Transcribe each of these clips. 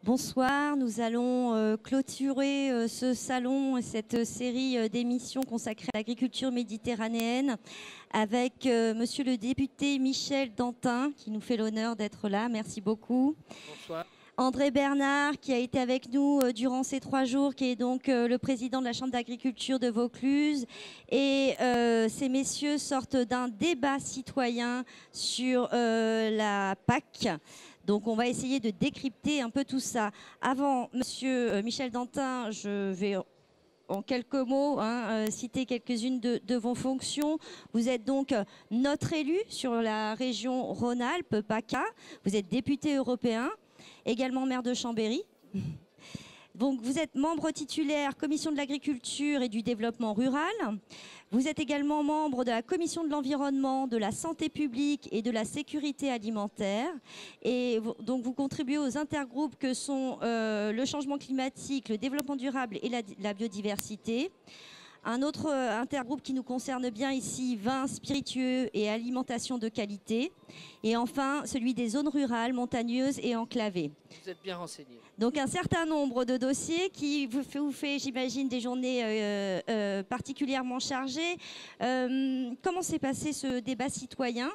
Bonsoir, nous allons clôturer ce salon et cette série d'émissions consacrées à l'agriculture méditerranéenne avec monsieur le député Michel Dantin qui nous fait l'honneur d'être là. Merci beaucoup. Bonsoir. André Bernard qui a été avec nous durant ces 3 jours, qui est donc le président de la Chambre d'agriculture de Vaucluse. Et ces messieurs sortent d'un débat citoyen sur la PAC. Donc on va essayer de décrypter un peu tout ça. Avant, monsieur Michel Dantin, je vais en quelques mots citer quelques-unes de vos fonctions. Vous êtes donc notre élu sur la région Rhône-Alpes, PACA. Vous êtes député européen, également maire de Chambéry. Donc vous êtes membre titulaire commission de l'agriculture et du développement rural. Vous êtes également membre de la commission de l'environnement, de la santé publique et de la sécurité alimentaire. Et donc vous contribuez aux intergroupes que sont le changement climatique, le développement durable et la biodiversité. Un autre intergroupe qui nous concerne bien ici, vin, spiritueux et alimentation de qualité. Et enfin, celui des zones rurales, montagneuses et enclavées. Vous êtes bien renseigné. Donc un certain nombre de dossiers qui vous fait, j'imagine, des journées particulièrement chargées. Comment s'est passé ce débat citoyen ?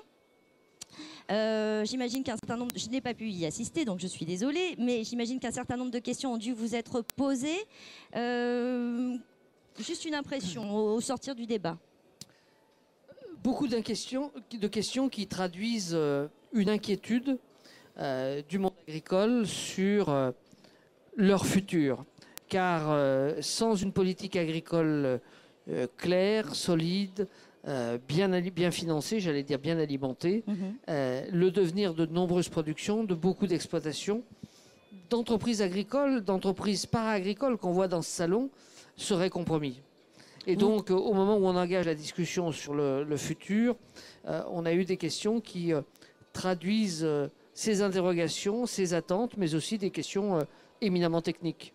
J'imagine qu'un certain nombre, je n'ai pas pu y assister, donc je suis désolée, mais j'imagine qu'un certain nombre de questions ont dû vous être posées. Juste une impression au sortir du débat. Beaucoup de questions qui traduisent une inquiétude du monde agricole sur leur futur. Car sans une politique agricole claire, solide, bien financée, j'allais dire bien alimentée, le devenir de nombreuses productions, de beaucoup d'exploitations, d'entreprises agricoles, d'entreprises para-agricoles qu'on voit dans ce salon, serait compromis. Et donc, au moment où on engage la discussion sur le futur, on a eu des questions qui traduisent ces interrogations, ces attentes, mais aussi des questions éminemment techniques.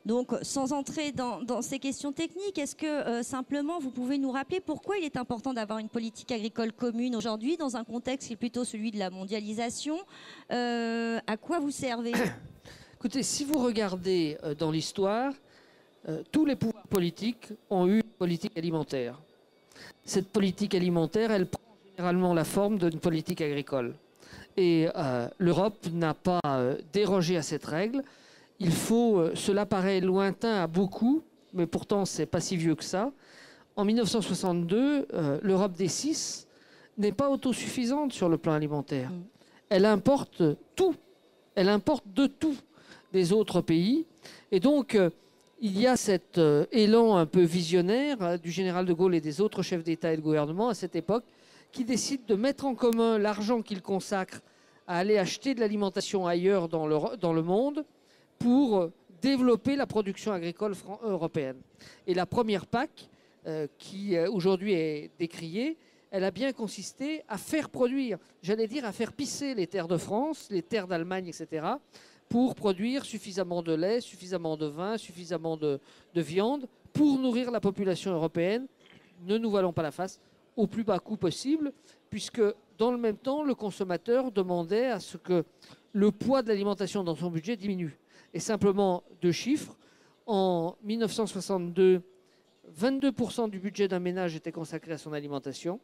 Donc, sans entrer dans ces questions techniques, est-ce que simplement vous pouvez nous rappeler pourquoi il est important d'avoir une politique agricole commune aujourd'hui dans un contexte qui est plutôt celui de la mondialisation ? À quoi vous servez ? Écoutez, si vous regardez dans l'histoire, tous les pouvoirs politiques ont eu une politique alimentaire. Cette politique alimentaire, elle prend généralement la forme d'une politique agricole. Et l'Europe n'a pas dérogé à cette règle. Cela paraît lointain à beaucoup, mais pourtant c'est pas si vieux que ça. En 1962, l'Europe des 6 n'est pas autosuffisante sur le plan alimentaire. Elle importe tout. Elle importe de tout des autres pays. Et donc, il y a cet élan un peu visionnaire du général de Gaulle et des autres chefs d'État et de gouvernement à cette époque qui décident de mettre en commun l'argent qu'ils consacrent à aller acheter de l'alimentation ailleurs dans le monde pour développer la production agricole européenne. Et la première PAC, qui aujourd'hui est décriée, elle a bien consisté à faire produire, j'allais dire à faire pisser les terres de France, les terres d'Allemagne, etc., pour produire suffisamment de lait, suffisamment de vin, suffisamment de viande, pour nourrir la population européenne. Ne nous voilons pas la face, au plus bas coût possible, puisque dans le même temps, le consommateur demandait à ce que le poids de l'alimentation dans son budget diminue. Et simplement 2 chiffres, en 1962, 22% du budget d'un ménage était consacré à son alimentation.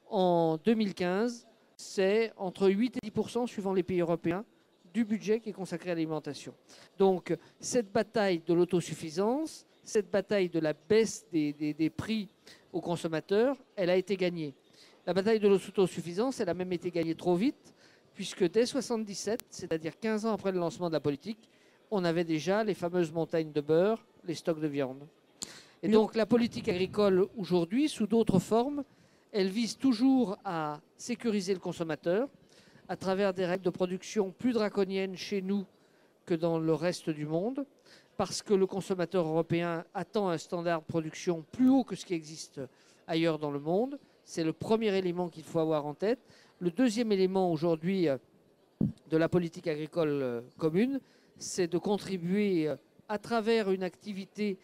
En 2015, c'est entre 8 et 10% suivant les pays européens du budget qui est consacré à l'alimentation. Donc cette bataille de l'autosuffisance, cette bataille de la baisse des prix aux consommateurs, elle a été gagnée. La bataille de l'autosuffisance, elle a même été gagnée trop vite, puisque dès 1977, c'est-à-dire 15 ans après le lancement de la politique, on avait déjà les fameuses montagnes de beurre, les stocks de viande. Et donc la politique agricole aujourd'hui, sous d'autres formes, elle vise toujours à sécuriser le consommateur à travers des règles de production plus draconiennes chez nous que dans le reste du monde, parce que le consommateur européen attend un standard de production plus haut que ce qui existe ailleurs dans le monde. C'est le premier élément qu'il faut avoir en tête. Le deuxième élément aujourd'hui de la politique agricole commune, c'est de contribuer à travers une activité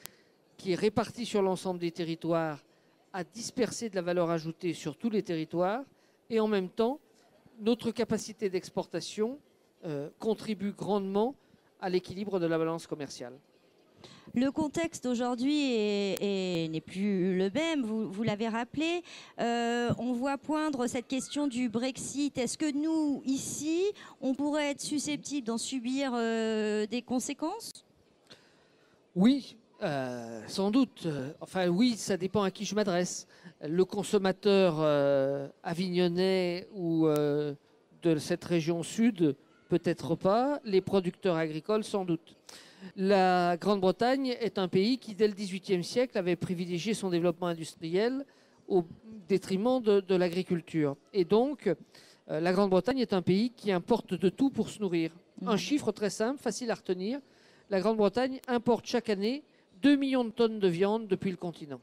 qui est répartie sur l'ensemble des territoires à disperser de la valeur ajoutée sur tous les territoires, et en même temps, notre capacité d'exportation contribue grandement à l'équilibre de la balance commerciale. Le contexte aujourd'hui n'est plus le même, vous l'avez rappelé. On voit poindre cette question du Brexit. Est-ce que nous, ici, on pourrait être susceptible d'en subir des conséquences? Oui, sans doute. Enfin oui, ça dépend à qui je m'adresse. Le consommateur avignonnais ou de cette région sud, peut-être pas. Les producteurs agricoles, sans doute. La Grande-Bretagne est un pays qui, dès le XVIIIe siècle, avait privilégié son développement industriel au détriment de l'agriculture. Et donc, la Grande-Bretagne est un pays qui importe de tout pour se nourrir. Un chiffre très simple, facile à retenir. La Grande-Bretagne importe chaque année 2 millions de tonnes de viande depuis le continent.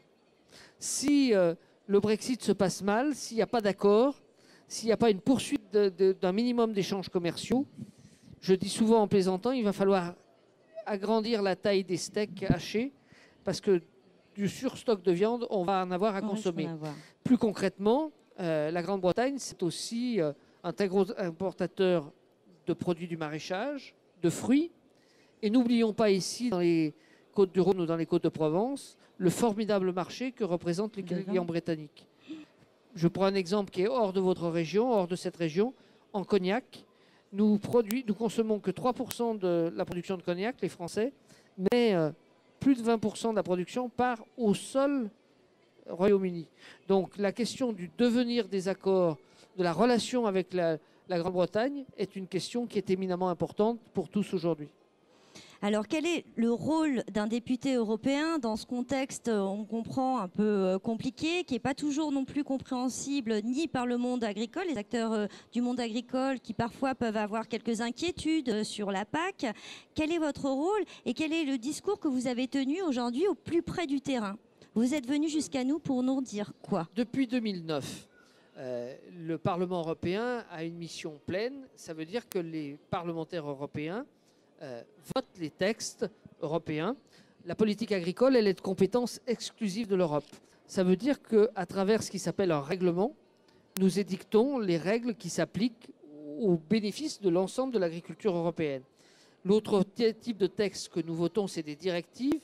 Si le Brexit se passe mal, s'il n'y a pas d'accord, s'il n'y a pas une poursuite d'un minimum d'échanges commerciaux, je dis souvent en plaisantant, il va falloir agrandir la taille des steaks hachés parce que du surstock de viande, on va en avoir à consommer. Plus concrètement, la Grande-Bretagne, c'est aussi un très gros importateur de produits du maraîchage, de fruits. Et n'oublions pas ici, dans les Côtes du Rhône ou dans les Côtes de Provence, le formidable marché que représentent les clients britanniques. Je prends un exemple qui est hors de votre région, hors de cette région, en cognac. Nous consommons que 3% de la production de cognac, les Français, mais plus de 20% de la production part au seul Royaume-Uni. Donc la question du devenir des accords, de la relation avec la Grande-Bretagne est une question qui est éminemment importante pour tous aujourd'hui. Alors, quel est le rôle d'un député européen dans ce contexte, on comprend, un peu compliqué, qui n'est pas toujours non plus compréhensible ni par le monde agricole, les acteurs du monde agricole qui parfois peuvent avoir quelques inquiétudes sur la PAC. Quel est votre rôle et quel est le discours que vous avez tenu aujourd'hui au plus près du terrain? Vous êtes venu jusqu'à nous pour nous dire quoi? Depuis 2009, le Parlement européen a une mission pleine. Ça veut dire que les parlementaires européens votent les textes européens. La politique agricole, elle est de compétence exclusive de l'Europe. Ça veut dire qu'à travers ce qui s'appelle un règlement, nous édictons les règles qui s'appliquent au bénéfice de l'ensemble de l'agriculture européenne. L'autre type de texte que nous votons, c'est des directives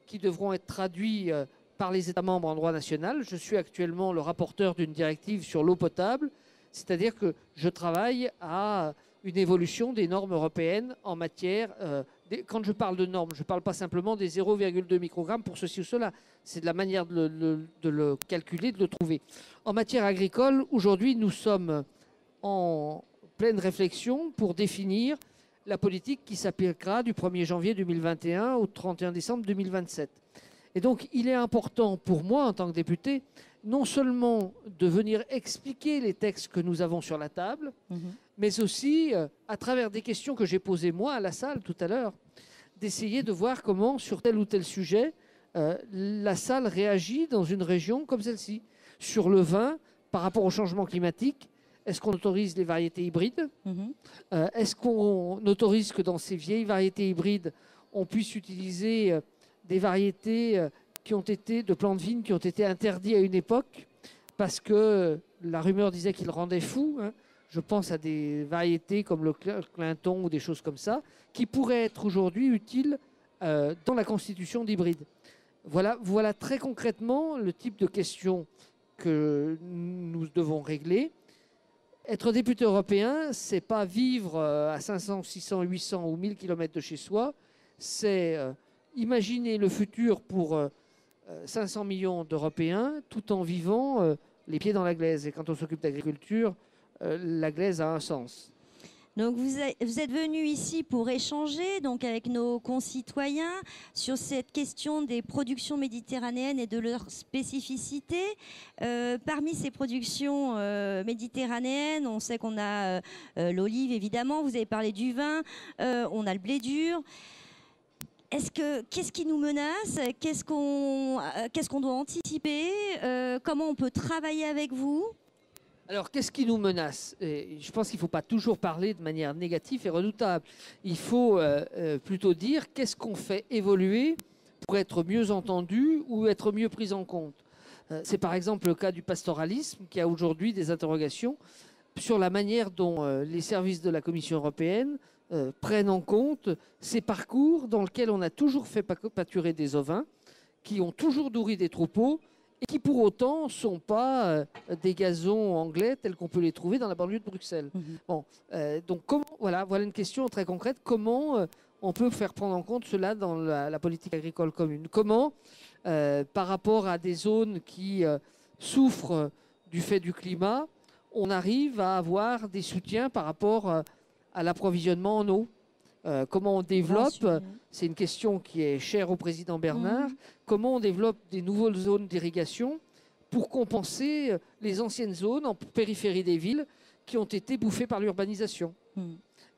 qui devront être traduites par les États membres en droit national. Je suis actuellement le rapporteur d'une directive sur l'eau potable, c'est-à-dire que je travaille à une évolution des normes européennes en matière... quand je parle de normes, je ne parle pas simplement des 0,2 microgrammes pour ceci ou cela. C'est de la manière de le calculer, de le trouver. En matière agricole, aujourd'hui, nous sommes en pleine réflexion pour définir la politique qui s'appliquera du 1er janvier 2021 au 31 décembre 2027. Et donc, il est important pour moi, en tant que député, non seulement de venir expliquer les textes que nous avons sur la table, mais aussi, à travers des questions que j'ai posées moi à la salle tout à l'heure, d'essayer de voir comment, sur tel ou tel sujet, la salle réagit dans une région comme celle-ci. Sur le vin, par rapport au changement climatique, est-ce qu'on autorise les variétés hybrides? Est-ce qu'on autorise que dans ces vieilles variétés hybrides, on puisse utiliser des variétés qui ont été, de plants de vigne qui ont été interdits à une époque parce que la rumeur disait qu'ils rendaient fous, hein. Je pense à des variétés comme le Clinton ou des choses comme ça, qui pourraient être aujourd'hui utiles dans la constitution d'hybrides. Voilà très concrètement le type de questions que nous devons régler. Être député européen, c'est pas vivre à 500, 600, 800 ou 1000 km de chez soi, c'est imaginer le futur pour 500 millions d'Européens tout en vivant les pieds dans la glaise. Et quand on s'occupe d'agriculture, la glaise a un sens. Donc vous êtes venu ici pour échanger donc avec nos concitoyens sur cette question des productions méditerranéennes et de leurs spécificités. Parmi ces productions méditerranéennes, on sait qu'on a l'olive évidemment, vous avez parlé du vin, on a le blé dur. Qu'est-ce qui nous menace? Qu'est-ce qu'on doit anticiper? Comment on peut travailler avec vous? Alors, qu'est-ce qui nous menace? Je pense qu'il ne faut pas toujours parler de manière négative et redoutable. Il faut plutôt dire qu'est-ce qu'on fait évoluer pour être mieux entendu ou être mieux pris en compte. C'est par exemple le cas du pastoralisme qui a aujourd'hui des interrogations sur la manière dont les services de la Commission européenne prennent en compte ces parcours dans lesquels on a toujours fait pâturer des ovins, qui ont toujours nourri des troupeaux et qui pour autant ne sont pas des gazons anglais tels qu'on peut les trouver dans la banlieue de Bruxelles. Bon, donc voilà une question très concrète. Comment on peut faire prendre en compte cela dans la politique agricole commune? Comment, par rapport à des zones qui souffrent du fait du climat, on arrive à avoir des soutiens par rapport à l'approvisionnement en eau? Comment on développe, c'est une question qui est chère au président Bernard, comment on développe des nouvelles zones d'irrigation pour compenser les anciennes zones en périphérie des villes qui ont été bouffées par l'urbanisation?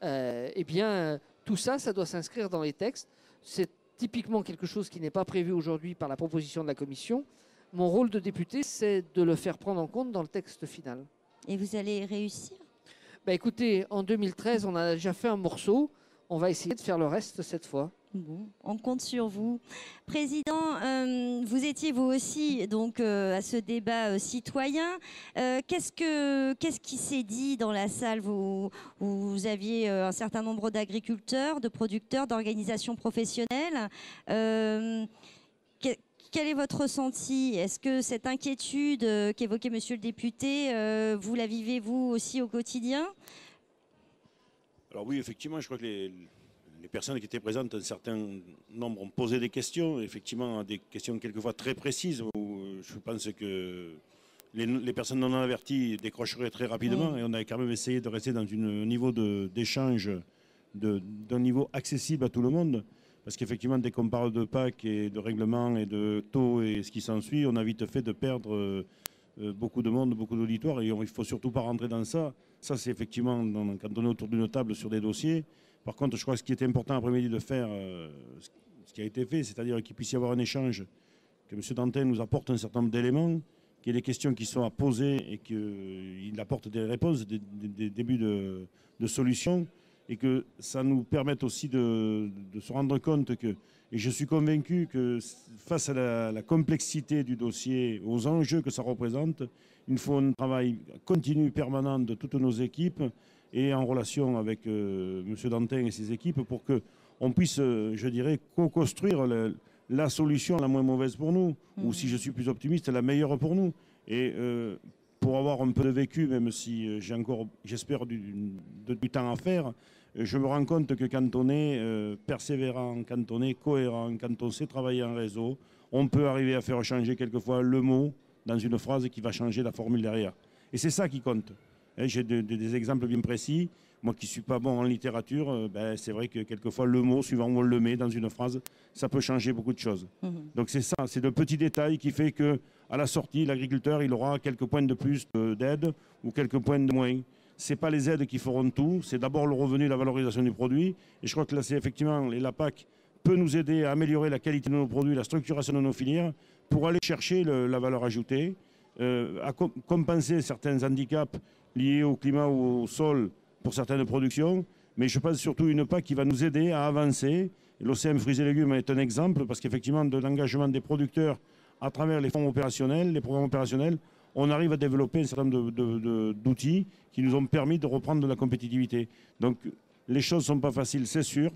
Eh bien, tout ça, ça doit s'inscrire dans les textes. C'est typiquement quelque chose qui n'est pas prévu aujourd'hui par la proposition de la Commission. Mon rôle de député, c'est de le faire prendre en compte dans le texte final. Et vous allez réussir? Écoutez, en 2013, on a déjà fait un morceau. On va essayer de faire le reste cette fois. Bon, on compte sur vous. Président, vous étiez vous aussi donc, à ce débat citoyen. Qu'est-ce qui s'est dit dans la salle? Vous aviez un certain nombre d'agriculteurs, de producteurs, d'organisations professionnelles. Quel est votre ressenti? Est-ce que cette inquiétude qu'évoquait Monsieur le député, vous la vivez vous aussi au quotidien? Alors oui, effectivement, je crois que les personnes qui étaient présentes, un certain nombre ont posé des questions, effectivement des questions quelquefois très précises, où je pense que les personnes non averties décrocheraient très rapidement, et on a quand même essayé de rester dans un niveau d'échange d'un niveau accessible à tout le monde, parce qu'effectivement, dès qu'on parle de PAC et de règlement et de taux et ce qui s'ensuit, on a vite fait de perdre beaucoup de monde, beaucoup d'auditoires, et il ne faut surtout pas rentrer dans ça. Ça, c'est effectivement quand on est autour d'une table sur des dossiers. Par contre, je crois que ce qui était important après-midi de faire, ce qui a été fait, c'est-à-dire qu'il puisse y avoir un échange, que M. Dantin nous apporte un certain nombre d'éléments, qu'il y ait des questions qui sont à poser et qu'il apporte des réponses, des débuts de solutions, et que ça nous permette aussi de se rendre compte que, et je suis convaincu que face à la complexité du dossier, aux enjeux que ça représente, il faut un travail continu, permanent de toutes nos équipes et en relation avec M. Dantin et ses équipes pour qu'on puisse, je dirais, co-construire la solution la moins mauvaise pour nous, ou si je suis plus optimiste, la meilleure pour nous. Et pour avoir un peu de vécu, même si j'ai encore, j'espère, du temps à faire, je me rends compte que quand on est persévérant, quand on est cohérent, quand on sait travailler en réseau, on peut arriver à faire changer quelquefois le mot dans une phrase qui va changer la formule derrière. Et c'est ça qui compte. J'ai des exemples bien précis. Moi qui ne suis pas bon en littérature, c'est vrai que quelquefois le mot, suivant où on le met dans une phrase, ça peut changer beaucoup de choses. Donc c'est ça, c'est le petit détail qui fait qu'à la sortie, l'agriculteur, il aura quelques points de plus d'aide ou quelques points de moins. Ce n'est pas les aides qui feront tout, c'est d'abord le revenu, la valorisation du produit. Et je crois que là, c'est effectivement, la PAC peut nous aider à améliorer la qualité de nos produits, la structuration de nos filières, pour aller chercher la valeur ajoutée, à compenser certains handicaps liés au climat ou au sol pour certaines productions. Mais je pense surtout une PAC qui va nous aider à avancer. L'OCM Fruits et Légumes est un exemple, parce qu'effectivement, de l'engagement des producteurs à travers les fonds opérationnels, les programmes opérationnels, on arrive à développer un certain nombre d'outils qui nous ont permis de reprendre de la compétitivité. Donc les choses ne sont pas faciles, c'est sûr.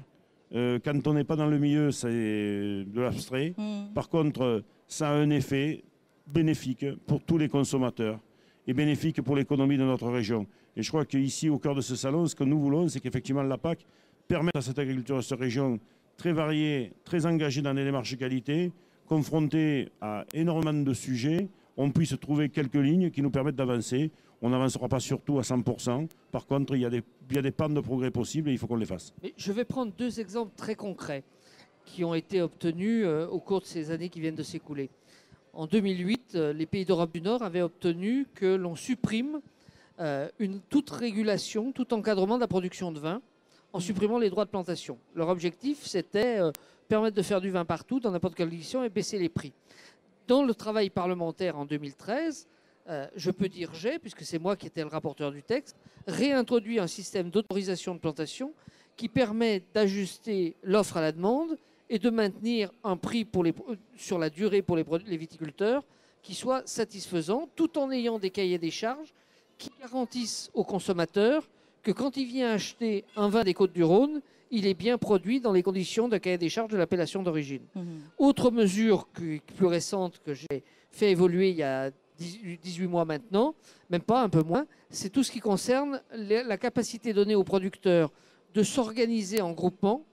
Quand on n'est pas dans le milieu, c'est de l'abstrait. Par contre, ça a un effet bénéfique pour tous les consommateurs et bénéfique pour l'économie de notre région. Et je crois qu'ici, au cœur de ce salon, ce que nous voulons, c'est qu'effectivement la PAC permette à cette agriculture de cette région très variée, très engagée dans des démarches qualité, confrontée à énormément de sujets, on puisse trouver quelques lignes qui nous permettent d'avancer. On n'avancera pas surtout à 100%. Par contre, il y a des pentes de progrès possibles et il faut qu'on les fasse. Mais je vais prendre deux exemples très concrets qui ont été obtenus au cours de ces années qui viennent de s'écouler. En 2008, les pays d'Europe du Nord avaient obtenu que l'on supprime toute régulation, tout encadrement de la production de vin en supprimant les droits de plantation. Leur objectif, c'était permettre de faire du vin partout, dans n'importe quelle condition, et baisser les prix. Dans le travail parlementaire en 2013, je peux dire puisque c'est moi qui étais le rapporteur du texte, réintroduit un système d'autorisation de plantation qui permet d'ajuster l'offre à la demande et de maintenir un prix sur la durée pour les viticulteurs qui soit satisfaisant, tout en ayant des cahiers des charges qui garantissent aux consommateurs que quand il vient acheter un vin des Côtes-du-Rhône, il est bien produit dans les conditions de cahier des charges de l'appellation d'origine. Autre mesure plus récente que j'ai fait évoluer il y a 18 mois maintenant, même pas, un peu moins, c'est tout ce qui concerne la capacité donnée aux producteurs de s'organiser en groupement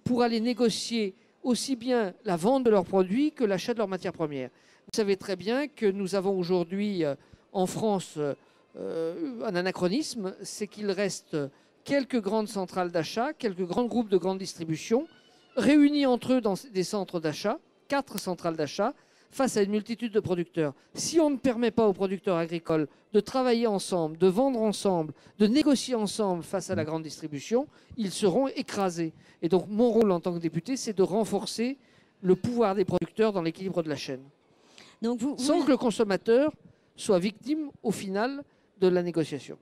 pour aller négocier aussi bien la vente de leurs produits que l'achat de leurs matières premières. Vous savez très bien que nous avons aujourd'hui en France un anachronisme, c'est qu'il reste quelques grandes centrales d'achat, quelques grands groupes de grande distribution, réunis entre eux dans des centres d'achat, 4 centrales d'achat, face à une multitude de producteurs. Si on ne permet pas aux producteurs agricoles de travailler ensemble, de vendre ensemble, de négocier ensemble face à la grande distribution, ils seront écrasés. Et donc mon rôle en tant que député, c'est de renforcer le pouvoir des producteurs dans l'équilibre de la chaîne. Donc sans que le consommateur soit victime au final de la négociation.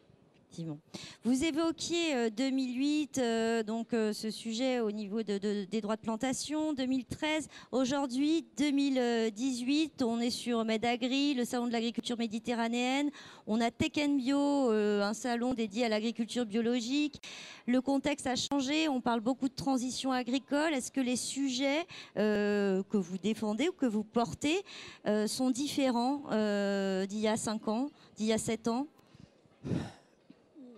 Vous évoquiez 2008, donc ce sujet au niveau des droits de plantation, 2013. Aujourd'hui, 2018, on est sur Medagri, le salon de l'agriculture méditerranéenne. On a Tech Bio, un salon dédié à l'agriculture biologique. Le contexte a changé, on parle beaucoup de transition agricole. Est-ce que les sujets que vous défendez ou que vous portez sont différents d'il y a 5 ans, d'il y a 7 ans ?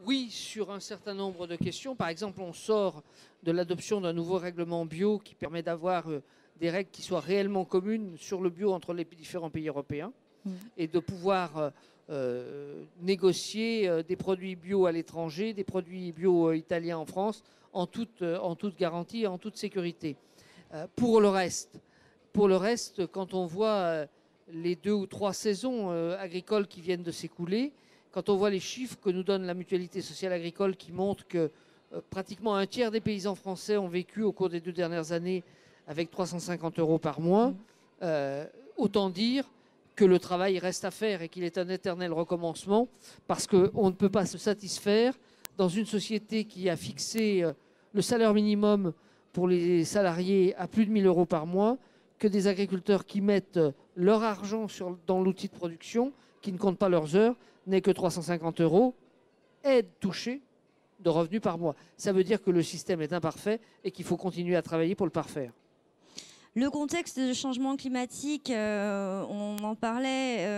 Oui, sur un certain nombre de questions. Par exemple, on sort de l'adoption d'un nouveau règlement bio qui permet d'avoir des règles qui soient réellement communes sur le bio entre les différents pays européens et de pouvoir négocier des produits bio à l'étranger, des produits bio italiens en France, en toute garantie et en toute sécurité. Pour le reste, quand on voit les 2 ou 3 saisons agricoles qui viennent de s'écouler, quand on voit les chiffres que nous donne la Mutualité sociale agricole qui montrent que pratiquement un tiers des paysans français ont vécu au cours des 2 dernières années avec 350 € par mois, autant dire que le travail reste à faire et qu'il est un éternel recommencement parce qu'on ne peut pas se satisfaire dans une société qui a fixé le salaire minimum pour les salariés à plus de 1 000 € par mois, que des agriculteurs qui mettent leur argent dans l'outil de production, qui ne comptent pas leurs heures, n'est que 350 € aide touchée de revenus par mois. Ça veut dire que le système est imparfait et qu'il faut continuer à travailler pour le parfaire. Le contexte de changement climatique, on en parlait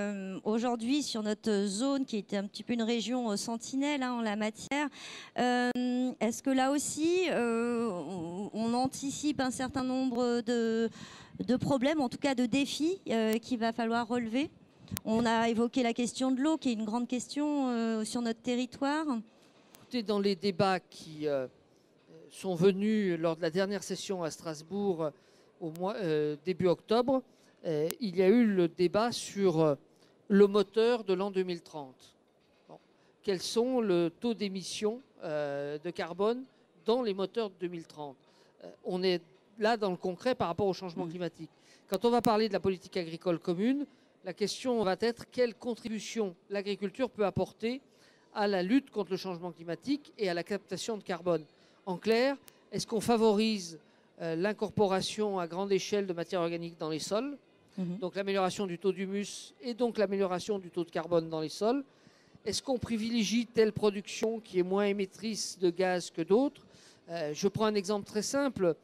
aujourd'hui sur notre zone qui était un petit peu une région sentinelle en la matière. Est-ce que là aussi, on anticipe un certain nombre de problèmes, en tout cas de défis qu'il va falloir relever ? On a évoqué la question de l'eau, qui est une grande question sur notre territoire. Écoutez, dans les débats qui sont venus lors de la dernière session à Strasbourg début octobre, il y a eu le débat sur le moteur de l'an 2030. Bon. Quels sont le taux d'émission de carbone dans les moteurs de 2030 ? On est là dans le concret par rapport au changement climatique. Quand on va parler de la politique agricole commune, la question va être quelle contribution l'agriculture peut apporter à la lutte contre le changement climatique et à la captation de carbone. En clair, est-ce qu'on favorise l'incorporation à grande échelle de matières organiques dans les sols, donc l'amélioration du taux d'humus et donc l'amélioration du taux de carbone dans les sols? Est-ce qu'on privilégie telle production qui est moins émettrice de gaz que d'autres? Je prends un exemple très simple.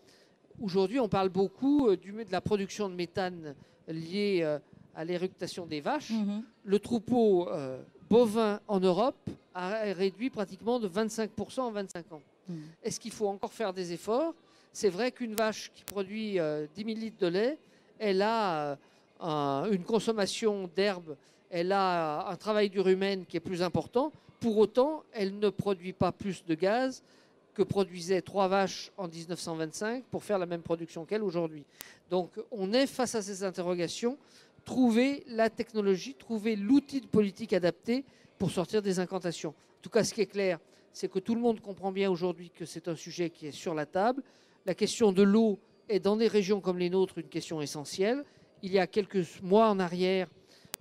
Aujourd'hui, on parle beaucoup de la production de méthane liée à l'éructation des vaches. Le troupeau bovin en Europe a réduit pratiquement de 25% en 25 ans. Est-ce qu'il faut encore faire des efforts? C'est vrai qu'une vache qui produit 10 000 litres de lait, elle a une consommation d'herbe, elle a un travail du rumen qui est plus important. Pour autant, elle ne produit pas plus de gaz que produisaient 3 vaches en 1925 pour faire la même production qu'elle aujourd'hui. Donc on est face à ces interrogations. Trouver la technologie, trouver l'outil de politique adapté pour sortir des incantations. En tout cas, ce qui est clair, c'est que tout le monde comprend bien aujourd'hui que c'est un sujet qui est sur la table. La question de l'eau est dans des régions comme les nôtres une question essentielle. Il y a quelques mois en arrière,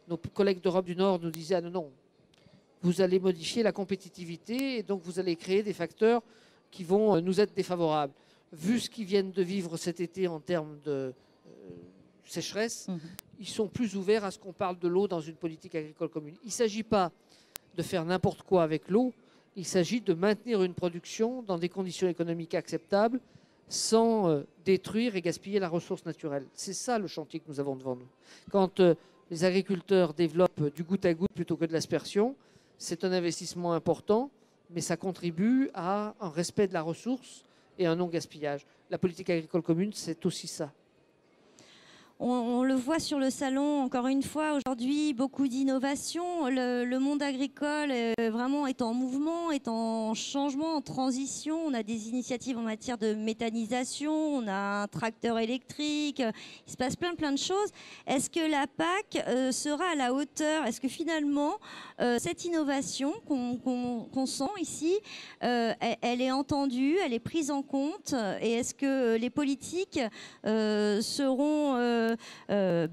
nos collègues d'Europe du Nord nous disaient « Ah non, non, vous allez modifier la compétitivité et donc vous allez créer des facteurs qui vont nous être défavorables. » Vu ce qu'ils viennent de vivre cet été en termes de sécheresse, ils sont plus ouverts à ce qu'on parle de l'eau dans une politique agricole commune. Il ne s'agit pas de faire n'importe quoi avec l'eau, Il s'agit de maintenir une production dans des conditions économiques acceptables sans détruire et gaspiller la ressource naturelle. C'est ça le chantier que nous avons devant nous. Quand les agriculteurs développent du goutte à goutte plutôt que de l'aspersion, c'est un investissement important, mais ça contribue à un respect de la ressource et un non-gaspillage. La politique agricole commune, c'est aussi ça. On le voit sur le salon, encore une fois, aujourd'hui, beaucoup d'innovations. Le monde agricole vraiment est en mouvement, est en changement, en transition. On a des initiatives en matière de méthanisation, on a un tracteur électrique, il se passe plein de choses. Est-ce que la PAC sera à la hauteur? Est-ce que finalement, cette innovation qu'on sent ici, elle est entendue, elle est prise en compte? Et est-ce que les politiques seront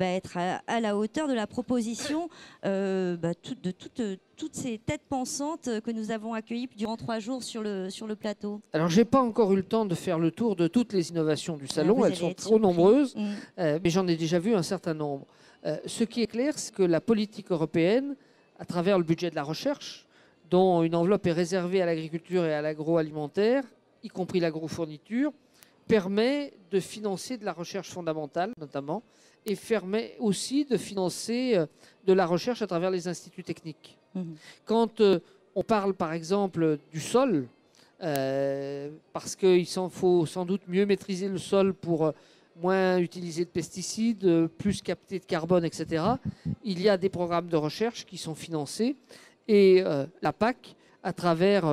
être à la hauteur de la proposition de toutes ces têtes pensantes que nous avons accueillies durant 3 jours sur le plateau? Alors, je n'ai pas encore eu le temps de faire le tour de toutes les innovations du salon. Elles sont trop nombreuses, mais j'en ai déjà vu un certain nombre. Ce qui est clair, c'est que la politique européenne, à travers le budget de la recherche, dont une enveloppe est réservée à l'agriculture et à l'agroalimentaire, y compris l'agrofourniture, permet de financer de la recherche fondamentale, notamment, et permet aussi de financer de la recherche à travers les instituts techniques. Quand on parle, par exemple, du sol, parce qu'il faut sans doute mieux maîtriser le sol pour moins utiliser de pesticides, plus capter de carbone, etc., il y a des programmes de recherche qui sont financés, et la PAC, à travers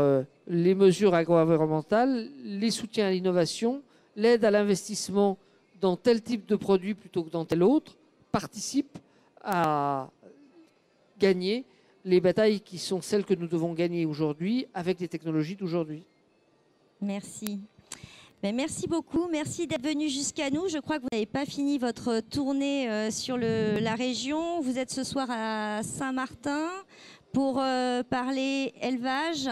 les mesures agro-environnementales, les soutiens à l'innovation, l'aide à l'investissement dans tel type de produit plutôt que dans tel autre, participe à gagner les batailles qui sont celles que nous devons gagner aujourd'hui avec les technologies d'aujourd'hui. Merci. Merci beaucoup, merci d'être venu jusqu'à nous. Je crois que vous n'avez pas fini votre tournée sur la région. Vous êtes ce soir à Saint-Martin pour parler élevage.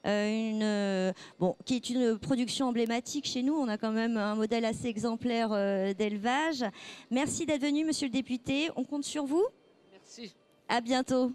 Qui est une production emblématique chez nous. On a quand même un modèle assez exemplaire d'élevage. Merci d'être venu, monsieur le député. On compte sur vous. Merci. À bientôt.